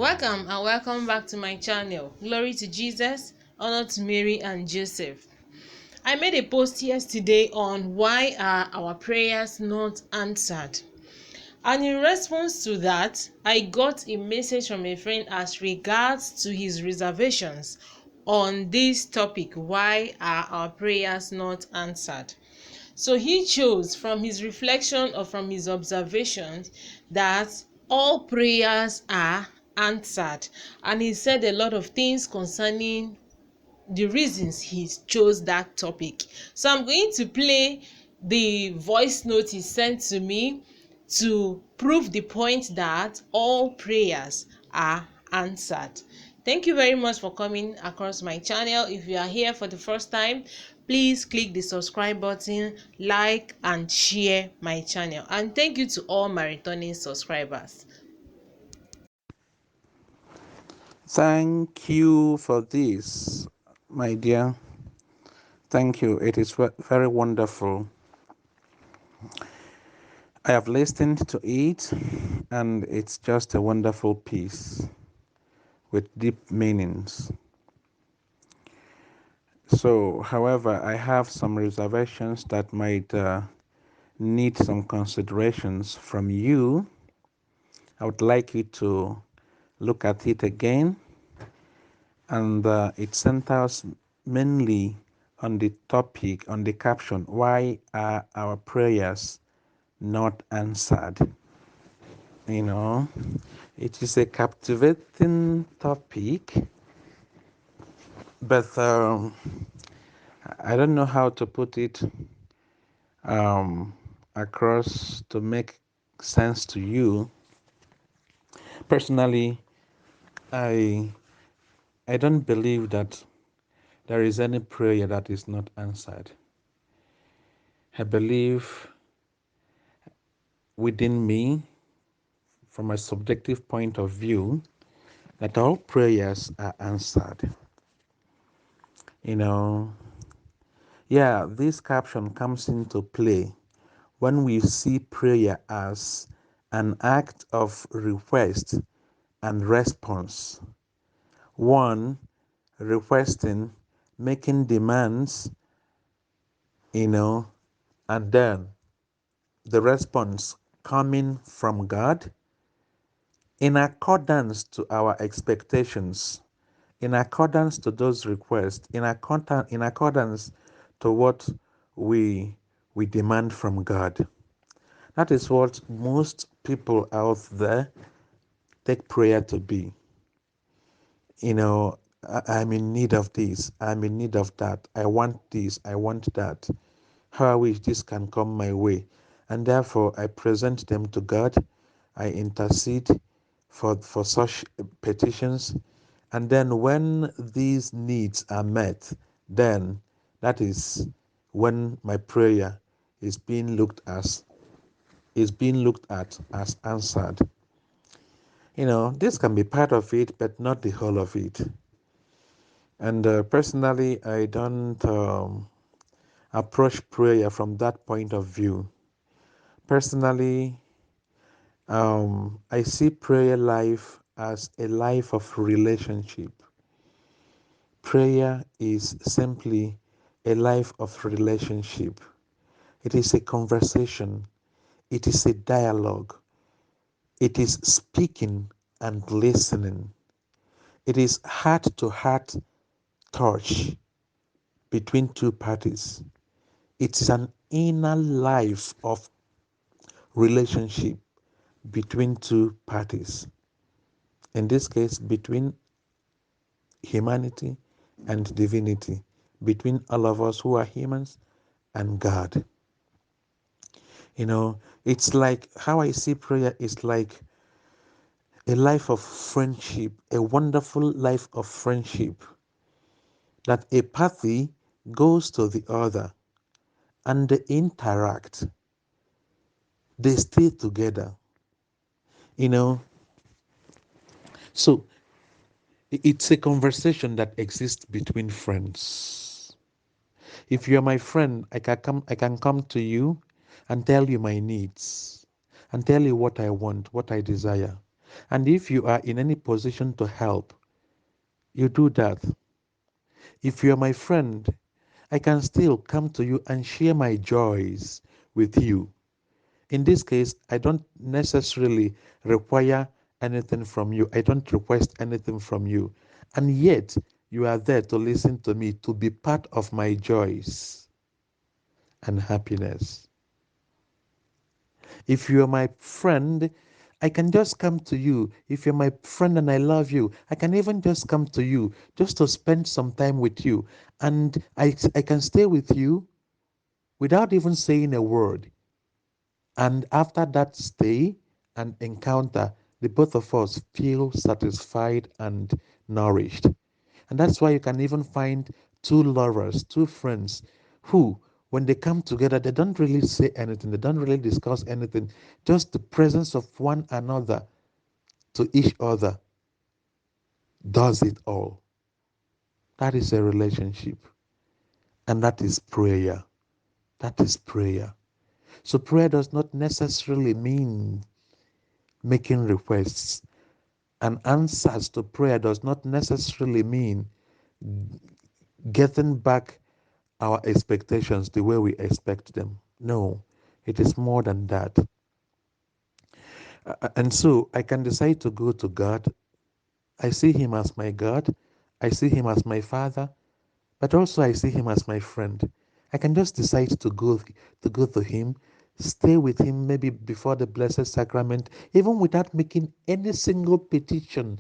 Welcome and welcome back to my channel. Glory to Jesus, honor to Mary and Joseph. I made a post yesterday on why are our prayers not answered. And in response to that, I got a message from a friend as regards to his reservations on this topic, why are our prayers not answered. So he chose from his reflection or from his observations that all prayers are answered, and he said a lot of things concerning the reasons he chose that topic. So I'm going to play the voice note he sent to me to prove the point that all prayers are answered. Thank you very much for coming across my channel. If you are here for the first time, please click the subscribe button, like and share my channel. And thank you to all my returning subscribers. Thank you for this, my dear. Thank you. It is very wonderful. I have listened to it, and it's just a wonderful piece with deep meanings. So, however, I have some reservations that might need some considerations from you. I would like you to look at it again, and it centers mainly on the topic, on the caption, why are our prayers not answered? You know, it is a captivating topic, but I don't know how to put it um, across to make sense to you. Personally, I I don't believe that there is any prayer that is not answered. I believe within me, from a subjective point of view, that all prayers are answered. You know, yeah, this caption comes into play when we see prayer as an act of request and response. One, requesting, making demands, you know, and then the response coming from God in accordance to our expectations, in accordance to those requests, in accordance to what we we demand from God. That is what most people out there take prayer to be. You know, I'm in need of this, I'm in need of that, I want this, I want that. How I wish this can come my way. And therefore, I present them to God. I intercede for such petitions. And then when these needs are met, then that is when my prayer is being looked at as answered. You know, this can be part of it, but not the whole of it. And personally, I don't approach prayer from that point of view. Personally, I see prayer life as a life of relationship. Prayer is simply a life of relationship. It is a conversation. It is a dialogue. It is speaking and listening. It is heart to heart touch between two parties. It's an inner life of relationship between two parties. In this case, between humanity and divinity, between all of us who are humans and God. You know, it's like how I see prayer is like a life of friendship, a wonderful life of friendship that a party goes to the other and they interact, they stay together, you know. So it's a conversation that exists between friends. If you're my friend, I can come to you and tell you my needs and tell you what I want, what I desire. And if you are in any position to help, you do that. If you are my friend, I can still come to you and share my joys with you. In this case, I don't necessarily require anything from you. I don't request anything from you. And yet, you are there to listen to me, to be part of my joys and happiness. If you are my friend, I can just come to you. If you're my friend and I love you, I can even just come to you just to spend some time with you. And I can stay with you without even saying a word. And after that stay and encounter, the both of us feel satisfied and nourished. And that's why you can even find two lovers, two friends who, when they come together, they don't really say anything, they don't really discuss anything. Just the presence of one another to each other does it all. That is a relationship. And that is prayer. That is prayer. So prayer does not necessarily mean making requests. And answers to prayer does not necessarily mean getting back our expectations the way we expect them. No, it is more than that. And so I can decide to go to God. I see Him as my God. I see Him as my Father, but also I see Him as my friend. I can just decide to go to Him, stay with Him maybe before the Blessed Sacrament, even without making any single petition,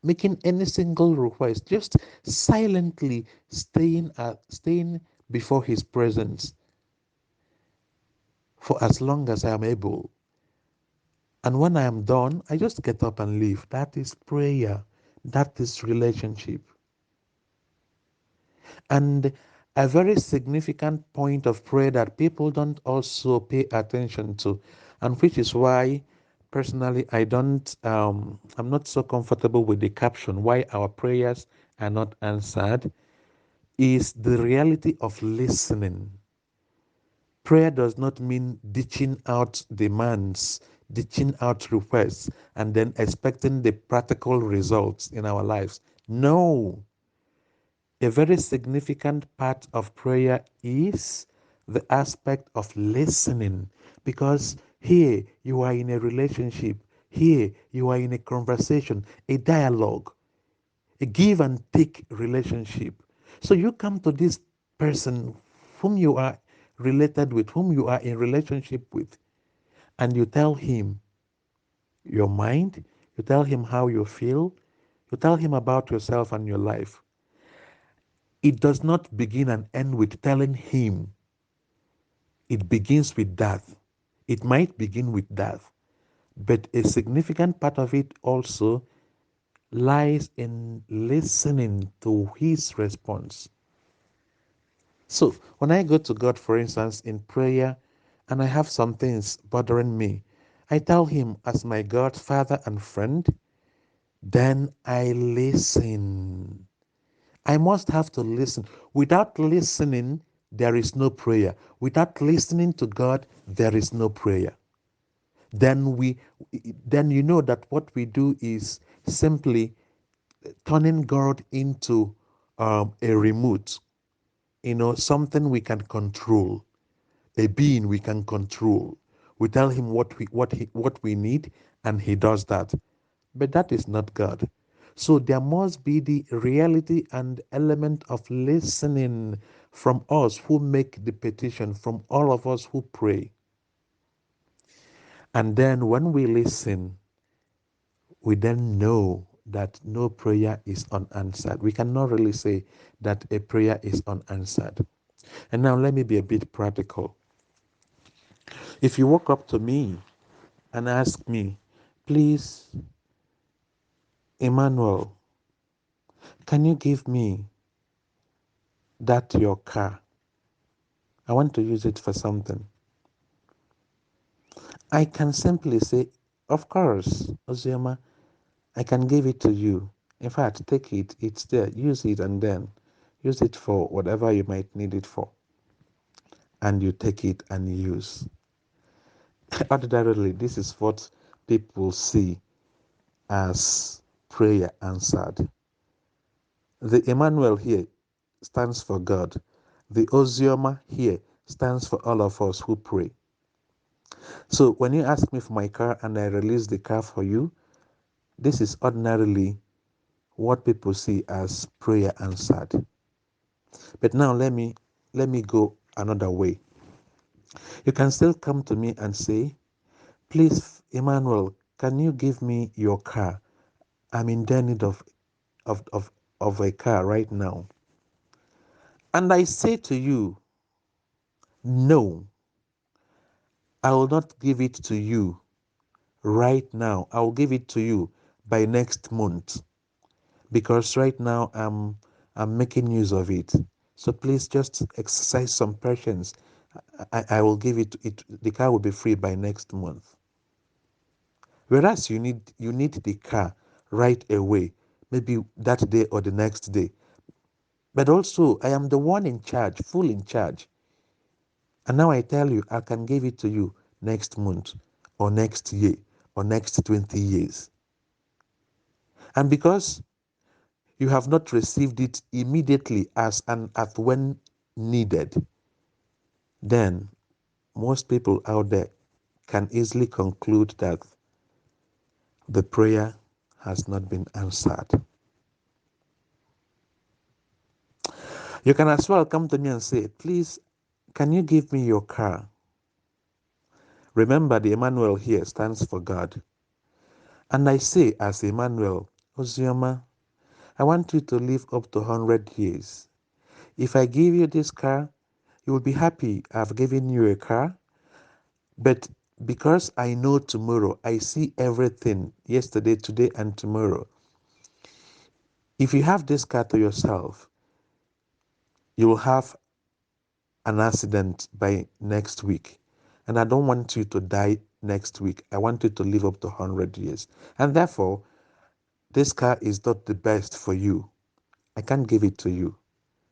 making any single request, just silently staying before His presence for as long as I am able. And when I am done, I just get up and leave. That is prayer. That is relationship. And a very significant point of prayer that people don't also pay attention to, and which is why personally I'm not so comfortable with the caption, why our prayers are not answered, is the reality of listening. Prayer does not mean ditching out demands, ditching out requests, and then expecting the practical results in our lives. No. A very significant part of prayer is the aspect of listening, because here you are in a relationship, here you are in a conversation, a dialogue, a give and take relationship. So you come to this person whom you are related with, whom you are in relationship with, and you tell him your mind, you tell him how you feel, you tell him about yourself and your life. It does not begin and end with telling him. It begins with that. It might begin with that, but a significant part of it also lies in listening to his response. So when I go to God, for instance, in prayer, and I have some things bothering me, I tell Him as my God, Father, and friend, then I listen. I must have to listen. Without listening, there is no prayer. Without listening to God, there is no prayer. Then we then you know that what we do is simply turning God into a remote, something we can control, a being we can control. We tell him what we need, and he does that. But that is not God. So there must be the reality and element of listening from us who make the petition, from all of us who pray. And then when we listen, we then know that no prayer is unanswered. We cannot really say that a prayer is unanswered. And now let me be a bit practical. If you walk up to me and ask me, please, Emmanuel, can you give me that your car? I want to use it for something. I can simply say, of course, Ozioma, I can give it to you. In fact, take it, it's there, use it, and then use it for whatever you might need it for. And you take it and use. Ordinarily, this is what people see as prayer answered. The Emmanuel here stands for God. The Ozioma here stands for all of us who pray. So when you ask me for my car and I release the car for you, this is ordinarily what people see as prayer answered. But now let me go another way. You can still come to me and say, please, Emmanuel, can you give me your car? I'm in need of, of, of a car right now. And I say to you, no, I will not give it to you right now. I will give it to you by next month because right now I'm making use of it. So please just exercise some patience. I will give it. The car will be free by next month. Whereas you need the car right away, maybe that day or the next day. But also I am the one in charge, full in charge. And now I tell you I can give it to you next month or next year or next 20 years. And because you have not received it immediately as when needed, then most people out there can easily conclude that the prayer has not been answered. You can as well come to me and say, please, can you give me your car? Remember, the Emmanuel here stands for God. And I say, as Emmanuel, Ozioma, I want you to live up to 100 years. If I give you this car, you will be happy I've given you a car. But because I know tomorrow, I see everything yesterday, today, and tomorrow. If you have this car to yourself, you will have an accident by next week. And I don't want you to die next week. I want you to live up to 100 years. And therefore, this car is not the best for you. I can't give it to you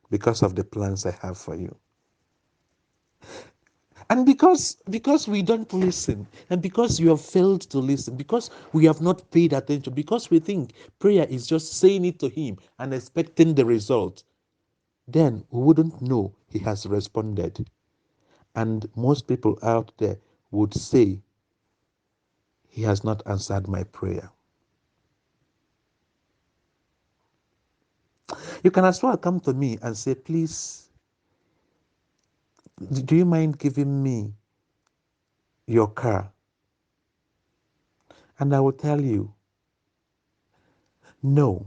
because of the plans I have for you. And because we don't listen, and because you have failed to listen, because we have not paid attention, because we think prayer is just saying it to him and expecting the result, then we wouldn't know he has responded. And most people out there would say, he has not answered my prayer. You can as well come to me and say, please, do you mind giving me your car? And I will tell you, no,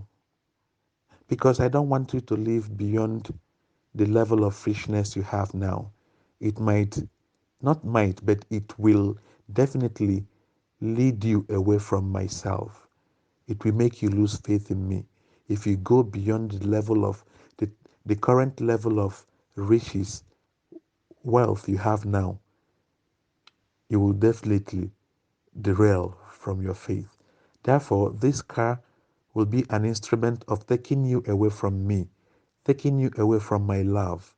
because I don't want you to live beyond the level of richness you have now. It might, not might, but it will definitely lead you away from myself. It will make you lose faith in me. If you go beyond the level of the current level of riches, wealth you have now, you will definitely derail from your faith. Therefore, this car will be an instrument of taking you away from me, taking you away from my love.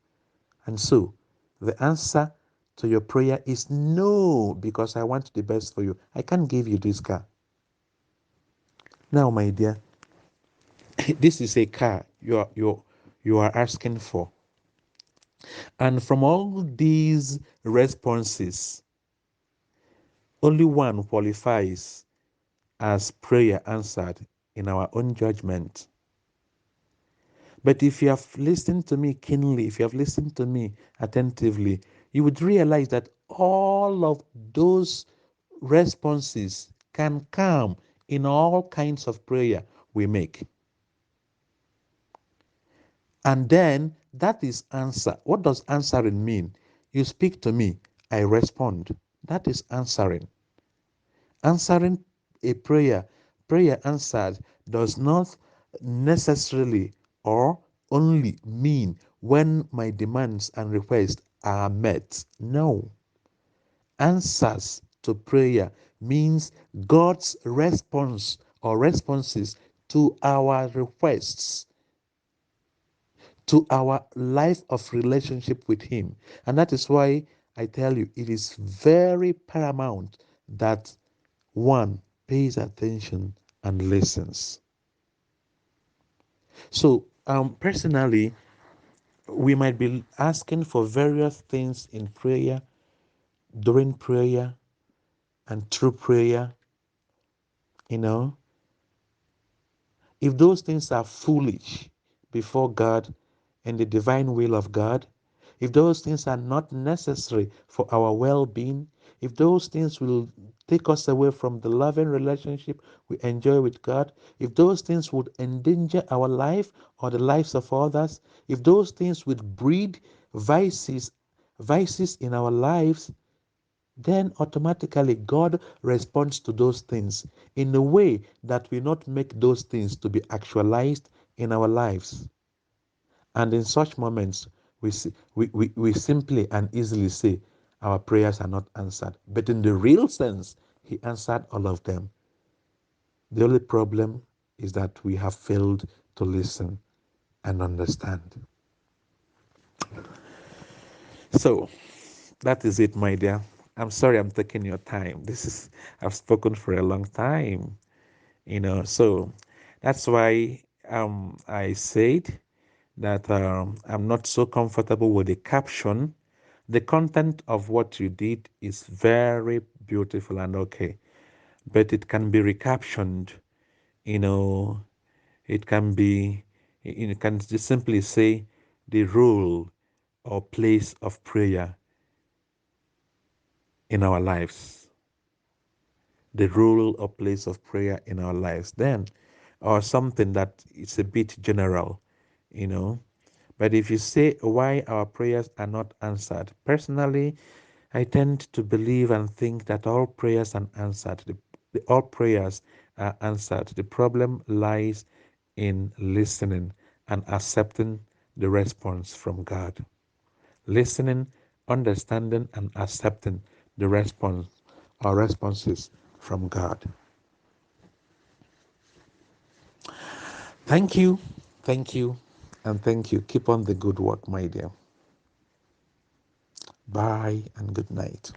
And so, the answer to your prayer is no, because I want the best for you. I can't give you this car. Now, my dear, this is a car you are asking for. And from all these responses, only one qualifies as prayer answered in our own judgment. But if you have listened to me keenly, if you have listened to me attentively, you would realize that all of those responses can come in all kinds of prayer we make. And then that is answer. What does answering mean? You speak to me, I respond. That is answering. Answering a prayer answered does not necessarily or only mean when my demands and requests are met. No. Answers to prayer means God's response or responses to our requests, to our life of relationship with Him. And that is why I tell you, it is very paramount that one pays attention and listens. So, personally, we might be asking for various things in prayer, during prayer, and through prayer. You know, if those things are foolish before God and the divine will of God, if those things are not necessary for our well being, if those things will take us away from the loving relationship we enjoy with God, if those things would endanger our life or the lives of others, if those things would breed vices, vices in our lives, then automatically God responds to those things in a way that will not make those things to be actualized in our lives. And in such moments, we simply and easily say our prayers are not answered. But in the real sense, He answered all of them. The only problem is that we have failed to listen and understand. So that is it, my dear. I'm sorry I'm taking your time. I've spoken for a long time. So that's why I said that I'm not so comfortable with the caption. The content of what you did is very beautiful and okay, but it can be recaptioned. You know, it can be, you can just simply say the role or place of prayer in our lives, the role or place of prayer in our lives, then, or something that it's a bit general, you know. But if you say why our prayers are not answered, personally, I tend to believe and think that all prayers are answered. All prayers are answered. The problem lies in listening and accepting the response from God. Listening, understanding, and accepting the response or responses from God. Thank you, thank you, and thank you. Keep on the good work, my dear. Bye and good night.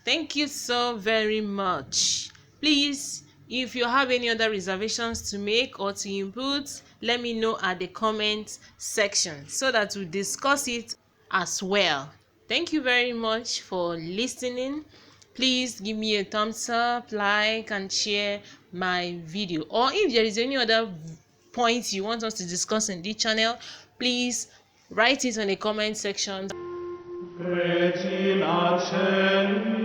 Thank you so very much. Please, if you have any other reservations to make or to input, let me know at the comment section so that we discuss it as well. Thank you very much for listening. Please give me a thumbs up, like and share my video. Or if there is any other points you want us to discuss in this channel, please write it on the comment section. Regina Celi